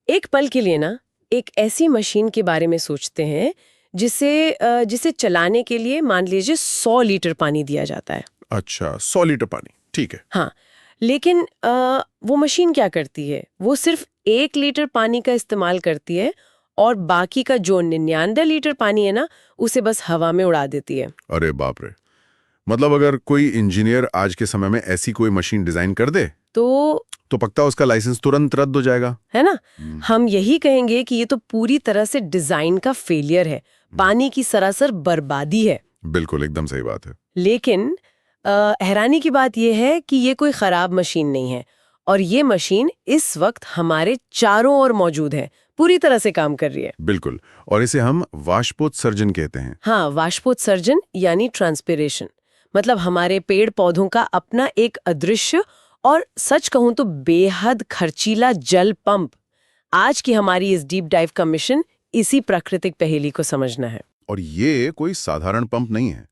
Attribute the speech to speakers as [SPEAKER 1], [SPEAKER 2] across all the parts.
[SPEAKER 1] एक पल के लिए ना एक ऐसी मशीन के बारे में सोचते हैं जिसे चलाने के लिए मान लीजिए 100 लीटर पानी दिया जाता है।
[SPEAKER 2] अच्छा, 100 लीटर पानी, ठीक है।
[SPEAKER 1] हाँ, लेकिन वो मशीन क्या करती है, वो सिर्फ 1 लीटर पानी का इस्तेमाल करती है और बाकी का जो 99 लीटर पानी है ना, उसे बस हवा में उड़ा देती है।
[SPEAKER 2] अरे बाप रे। मतलब अगर कोई इंजीनियर आज के समय में ऐसी कोई मशीन डिजाइन कर दे तो पक्का उसका लाइसेंस तुरंत रद्द हो जाएगा,
[SPEAKER 1] है ना। हम यही कहेंगे कि ये तो पूरी तरह से डिजाइन का फेलियर है, पानी की सरासर बर्बादी है।
[SPEAKER 2] बिल्कुल, एकदम सही बात है।
[SPEAKER 1] लेकिन हैरानी की बात यह है कि ये कोई खराब मशीन नहीं है और ये मशीन इस वक्त हमारे चारों ओर मौजूद है, पूरी तरह से काम कर रही है।
[SPEAKER 2] बिल्कुल, और इसे हम वाष्पोत्सर्जन कहते हैं।
[SPEAKER 1] हाँ, वाष्पोत्सर्जन यानी ट्रांसपिरेशन। मतलब हमारे पेड़ पौधों का अपना एक अदृश्य और सच कहूं तो बेहद खर्चीला जल पंप। आज की हमारी इस डीप डाइव का मिशन इसी प्राकृतिक पहेली को समझना है।
[SPEAKER 2] और ये कोई साधारण पंप नहीं है।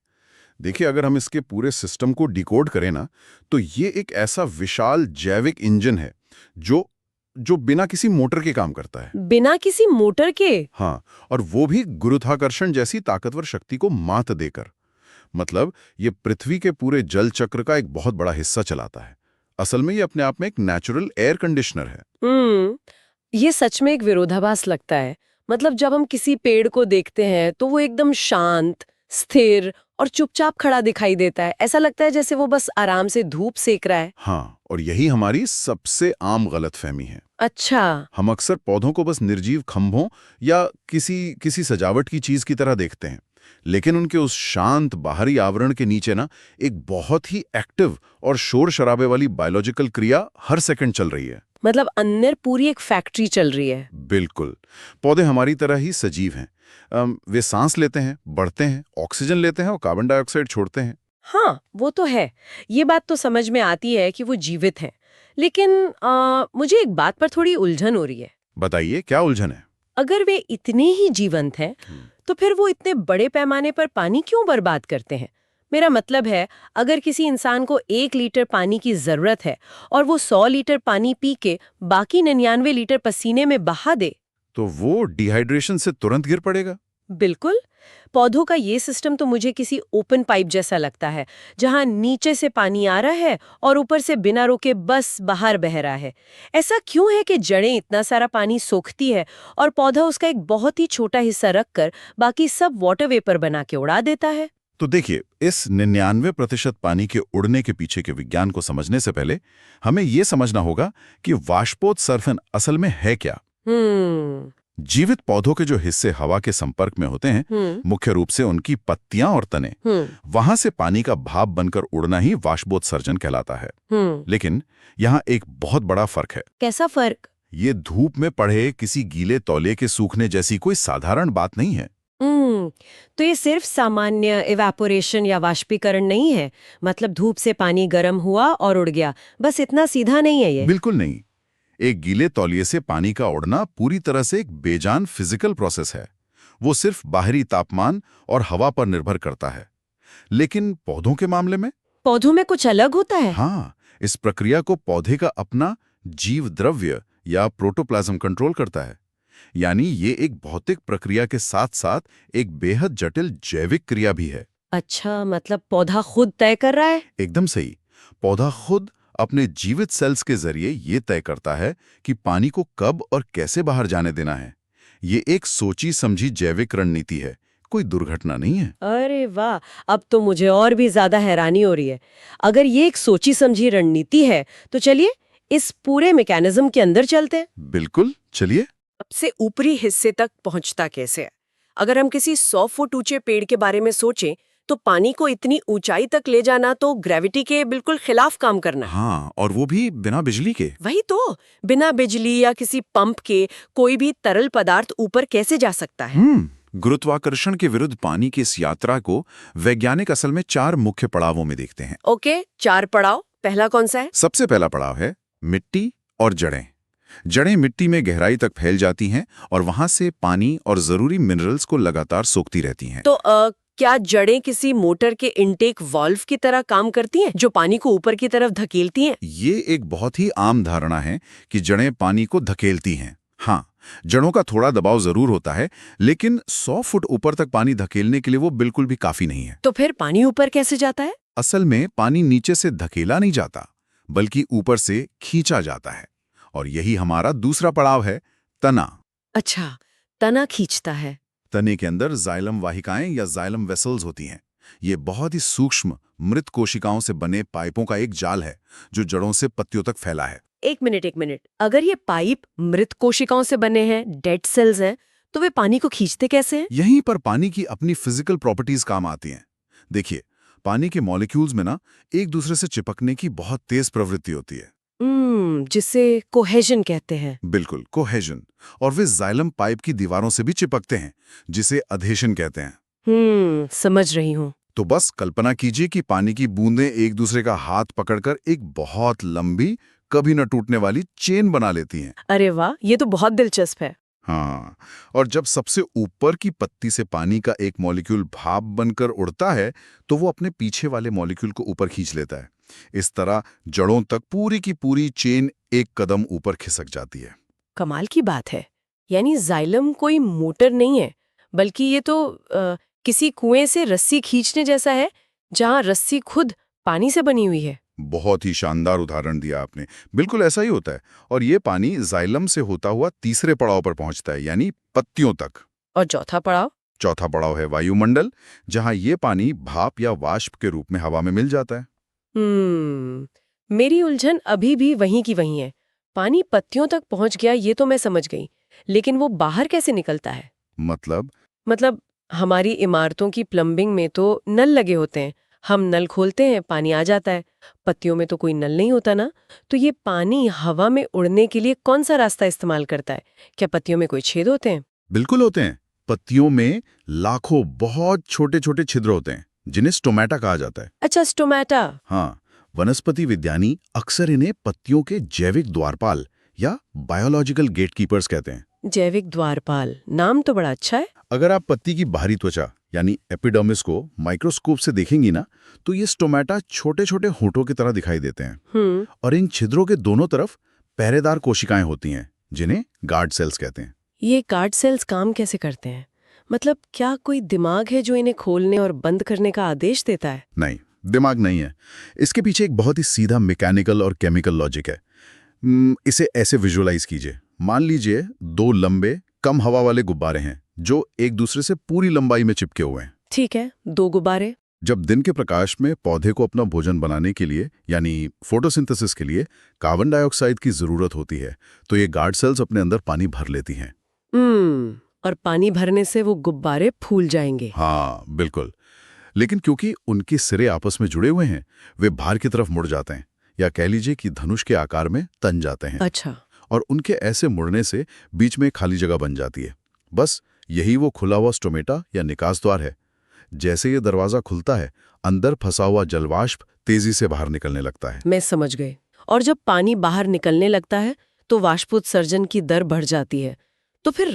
[SPEAKER 2] देखिए, अगर हम इसके पूरे सिस्टम को डिकोड करें ना, तो ये एक ऐसा विशाल जैविक इंजन है जो बिना किसी मोटर के काम करता है।
[SPEAKER 1] बिना किसी मोटर के?
[SPEAKER 2] हाँ, और वो भी गुरुत्वाकर्षण जैसी ताकतवर शक्ति को मात देकर। मतलब ये पृथ्वी के पूरे जल चक्र का एक बहुत बड़ा हिस्सा चलाता है। असल में ये अपने आप में एक नेचुरल एयर कंडीशनर है।
[SPEAKER 1] ये सच में एक विरोधाभास लगता है। मतलब जब हम किसी पेड़ को देखते हैं तो वो एकदम शांत, स्थिर और चुपचाप खड़ा दिखाई देता है। ऐसा लगता है जैसे वो बस आराम से धूप सेक रहा है।
[SPEAKER 2] हाँ, और यही हमारी सबसे आम गलतफहमी है।
[SPEAKER 1] अच्छा।
[SPEAKER 2] हम अक्सर पौधों को बस निर्जीव खंभों या किसी सजावट की चीज की तरह देखते हैं, लेकिन उनके उस शांत बाहरी आवरण के नीचे ना एक बहुत ही एक्टिव और शोर शराबे वाली बायोलॉजिकल क्रिया हर सेकंड चल रही है।
[SPEAKER 1] मतलब अंदर पूरी एक फैक्ट्री चल रही है।
[SPEAKER 2] बिल्कुल। पौधे हमारी तरह ही सजीव हैं। वे सांस लेते हैं, बढ़ते हैं, ऑक्सीजन लेते हैं और कार्बन डाइऑक्साइड छोड़ते हैं।
[SPEAKER 1] हाँ, वो तो है। ये बात तो समझ में आती है कि वो जीवित हैं। लेकिन मुझे एक बात पर थोड़ी उलझन हो रही है।
[SPEAKER 2] बताइए, क्या उलझन है?
[SPEAKER 1] अगर वे इतने ही जीवंत हैं, तो फिर वो इतने बड़े पैमाने पर पानी क्यों बर्बाद करते हैं? मेरा मतलब है, अगर किसी इंसान को 1 लीटर पानी की जरूरत है और वो 100 लीटर पानी पी के बाकी 99 लीटर पसीने में बहा दे,
[SPEAKER 2] तो वो डिहाइड्रेशन से तुरंत गिर पड़ेगा।
[SPEAKER 1] बिल्कुल। पौधों का ये सिस्टम तो मुझे किसी ओपन पाइप जैसा लगता है, जहां नीचे से पानी आ रहा है और ऊपर से बिना रोके बस बाहर बह रहा है। ऐसा क्यों है कि जड़ें इतना सारा पानी सोखती है और पौधा उसका एक बहुत ही छोटा हिस्सा रखकर बाकी सब वाटर वेपर बना के उड़ा देता है?
[SPEAKER 2] तो देखिए, इस 99% पानी के उड़ने के पीछे के विज्ञान को समझने से पहले हमें ये समझना होगा कि वाष्पोत्सर्जन असल में है क्या। जीवित पौधों के जो हिस्से हवा के संपर्क में होते हैं, मुख्य रूप से उनकी पत्तियां और तने, वहां से पानी का भाप बनकर उड़ना ही वाष्पोत्सर्जन कहलाता है। लेकिन यहाँ एक बहुत बड़ा फर्क है।
[SPEAKER 1] कैसा फर्क?
[SPEAKER 2] ये धूप में पड़े किसी गीले तौलिए के सूखने जैसी कोई साधारण बात नहीं है।
[SPEAKER 1] तो ये सिर्फ सामान्य इवेपोरेशन या वाष्पीकरण नहीं है। मतलब धूप से पानी गर्म हुआ और उड़ गया, बस इतना सीधा नहीं है ये।
[SPEAKER 2] बिल्कुल नहीं। एक गीले तौलिए से पानी का उड़ना पूरी तरह से एक बेजान फिजिकल प्रोसेस है। वो सिर्फ बाहरी तापमान और हवा पर निर्भर करता है। लेकिन पौधों के मामले में?
[SPEAKER 1] पौधों में कुछ अलग होता है?
[SPEAKER 2] हाँ, इस प्रक्रिया को पौधे का अपना जीव द्रव्य या प्रोटोप्लाज्म कंट्रोल करता है। यानी ये एक भौतिक प्रक्रिया के साथ साथ एक बेहद जटिल जैविक क्रिया भी है।
[SPEAKER 1] अच्छा, मतलब पौधा खुद तय कर रहा है?
[SPEAKER 2] एकदम सही। पौधा खुद अपने जीवित सेल्स के जरिए ये तय करता है कि पानी को कब और कैसे बाहर जाने देना है। ये एक सोची समझी जैविक रणनीति है, कोई दुर्घटना नहीं है।
[SPEAKER 1] अरे वाह, अब तो मुझे और भी ज्यादा हैरानी हो रही है। अगर ये एक सोची समझी रणनीति है तो चलिए इस पूरे मैकेनिज्म के अंदर चलते हैं।
[SPEAKER 2] बिल्कुल, चलिए।
[SPEAKER 1] सबसे ऊपरी हिस्से तक पहुंचता कैसे है? अगर हम किसी 100 फुट ऊंचे पेड़ के बारे में सोचें तो पानी को इतनी ऊंचाई तक ले जाना तो ग्रेविटी के बिल्कुल खिलाफ काम करना है।
[SPEAKER 2] हाँ, और वो भी बिना बिजली के।
[SPEAKER 1] वही तो, बिना बिजली या किसी पंप के कोई भी तरल पदार्थ ऊपर कैसे जा सकता है?
[SPEAKER 2] गुरुत्वाकर्षण के विरुद्ध पानी की इस यात्रा को वैज्ञानिक असल में 4 मुख्य पड़ावों में देखते हैं।
[SPEAKER 1] ओके, 4 पड़ाव। पहला कौन सा है?
[SPEAKER 2] सबसे पहला पड़ाव है मिट्टी और जड़ें। जड़ें मिट्टी में गहराई तक फैल जाती हैं और वहां से पानी और जरूरी मिनरल्स को लगातार सोखती रहती हैं।
[SPEAKER 1] तो क्या जड़ें किसी मोटर के इनटेक वाल्व की तरह काम करती हैं, जो पानी को ऊपर की तरफ धकेलती हैं?
[SPEAKER 2] ये एक बहुत ही आम धारणा है कि जड़ें पानी को धकेलती हैं। हाँ, जड़ों का थोड़ा दबाव जरूर होता है, लेकिन 100 फुट ऊपर तक पानी धकेलने के लिए वो बिल्कुल भी काफी नहीं है।
[SPEAKER 1] तो फिर पानी ऊपर कैसे जाता है?
[SPEAKER 2] असल में पानी नीचे से धकेला नहीं जाता, बल्कि ऊपर से खींचा जाता है। और यही हमारा दूसरा पड़ाव है, तना।
[SPEAKER 1] अच्छा, तना खींचता है।
[SPEAKER 2] तने के अंदर जाइलम वाहिकाएं या जाइलम वेसल्स होती हैं। ये बहुत ही सूक्ष्म मृत कोशिकाओं से बने पाइपों का एक जाल है जो जड़ों से पत्तियों तक फैला है।
[SPEAKER 1] एक मिनट। अगर ये पाइप मृत कोशिकाओं से बने हैं, डेड सेल्स हैं, तो वे पानी को खींचते कैसे हैं?
[SPEAKER 2] यहीं पर पानी की अपनी फिजिकल प्रॉपर्टीज काम आती हैं। देखिए, पानी के मॉलिक्यूल्स में ना एक दूसरे से चिपकने की बहुत तेज प्रवृत्ति होती है।
[SPEAKER 1] जिसे कोहेजन कहते हैं।
[SPEAKER 2] बिल्कुल, कोहेजन। और वे जाइलम पाइप की दीवारों से भी चिपकते हैं, जिसे अधेशन कहते हैं।
[SPEAKER 1] समझ रही हूँ।
[SPEAKER 2] तो बस कल्पना कीजिए कि पानी की बूंदें एक दूसरे का हाथ पकड़कर एक बहुत लंबी, कभी न टूटने वाली चेन बना लेती हैं।
[SPEAKER 1] अरे वाह, ये तो बहुत दिलचस्प है।
[SPEAKER 2] हाँ, और जब सबसे ऊपर की पत्ती से पानी का एक मॉलिक्यूल भाप बनकर उड़ता है, तो वो अपने पीछे वाले मॉलिक्यूल को ऊपर खींच लेता है। इस तरह जड़ों तक पूरी की पूरी चेन एक कदम ऊपर खिसक जाती है।
[SPEAKER 1] कमाल की बात है। यानी जाइलम कोई मोटर नहीं है, बल्कि ये तो किसी कुएं से रस्सी खींचने जैसा है, जहां रस्सी खुद पानी से बनी हुई है।
[SPEAKER 2] बहुत ही शानदार उदाहरण दिया आपने। बिल्कुल ऐसा ही होता है। और ये पानी जाइलम से होता हुआ तीसरे पड़ाव पर पहुंचता है, यानी पत्तियों तक।
[SPEAKER 1] और चौथा पड़ाव?
[SPEAKER 2] चौथा पड़ाव है वायुमंडल, जहां ये पानी भाप या वाष्प के रूप में हवा में मिल जाता है।
[SPEAKER 1] मेरी उलझन अभी भी वहीं की वहीं है। पानी पत्तियों तक पहुंच गया, ये तो मैं समझ गई, लेकिन वो बाहर कैसे निकलता है? मतलब हमारी इमारतों की प्लम्बिंग में तो नल लगे होते हैं, हम नल खोलते हैं, पानी आ जाता है। पत्तियों में तो कोई नल नहीं होता ना, तो ये पानी हवा में उड़ने के लिए कौन सा रास्ता इस्तेमाल करता है? क्या पत्तियों में कोई छेद होते हैं?
[SPEAKER 2] बिल्कुल होते हैं। पत्तियों में लाखों बहुत छोटे छोटे छिद्र होते हैं, जिन्हें स्टोमेटा कहा जाता है।
[SPEAKER 1] अच्छा, स्टोमेटा।
[SPEAKER 2] हाँ, वनस्पति विज्ञानी अक्सर इन्हें पत्तियों के जैविक द्वारपाल या बायोलॉजिकल गेटकीपर्स कहते हैं।
[SPEAKER 1] जैविक द्वारपाल, नाम तो बड़ा अच्छा है।
[SPEAKER 2] अगर आप पत्ती की बाहरी त्वचा यानी एपिडर्मिस को माइक्रोस्कोप से देखेंगी ना, तो ये स्टोमेटा छोटे छोटे होंठों की तरह दिखाई देते हैं। और इन छिद्रों के दोनों तरफ पहरेदार कोशिकाएं होती हैं, जिन्हें गार्ड सेल्स कहते हैं।
[SPEAKER 1] ये गार्ड सेल्स काम कैसे करते हैं? मतलब क्या कोई दिमाग है जो इन्हें खोलने और बंद करने का आदेश देता है?
[SPEAKER 2] नहीं, दिमाग नहीं है। इसके पीछे एक बहुत ही सीधा मैकेनिकल और केमिकल लॉजिक है। इसे ऐसे विजुअलाइज कीजिए। मान लीजिए 2 लंबे कम हवा वाले गुब्बारे हैं जो एक दूसरे से पूरी लंबाई में चिपके हुए हैं।
[SPEAKER 1] ठीक है, 2 गुब्बारे।
[SPEAKER 2] जब दिन के प्रकाश में पौधे को अपना भोजन बनाने के लिए यानी फोटोसिंथेसिस के लिए कार्बन डाइऑक्साइड की जरूरत होती है, तो ये गार्ड सेल्स अपने अंदर पानी भर लेती हैं।
[SPEAKER 1] और पानी भरने से वो गुब्बारे फूल जाएंगे।
[SPEAKER 2] हाँ, बिल्कुल। लेकिन क्योंकि उनके सिरे आपस में जुड़े हुए हैं, वे बाहर की तरफ मुड़ जाते हैं, या कह लीजिए कि धनुष के आकार में तन जाते हैं।
[SPEAKER 1] अच्छा।
[SPEAKER 2] और उनके ऐसे मुड़ने से बीच में खाली जगह बन जाती है। बस यही वो खुला हुआ स्टोमेटा या निकास द्वार है। जैसे ये दरवाजा खुलता है, अंदर फंसा हुआ जलवाष्प तेजी से बाहर निकलने लगता है।
[SPEAKER 1] मैं समझ गई। और जब पानी बाहर निकलने लगता है तो वाष्पोत्सर्जन की दर बढ़ जाती है। तो फिर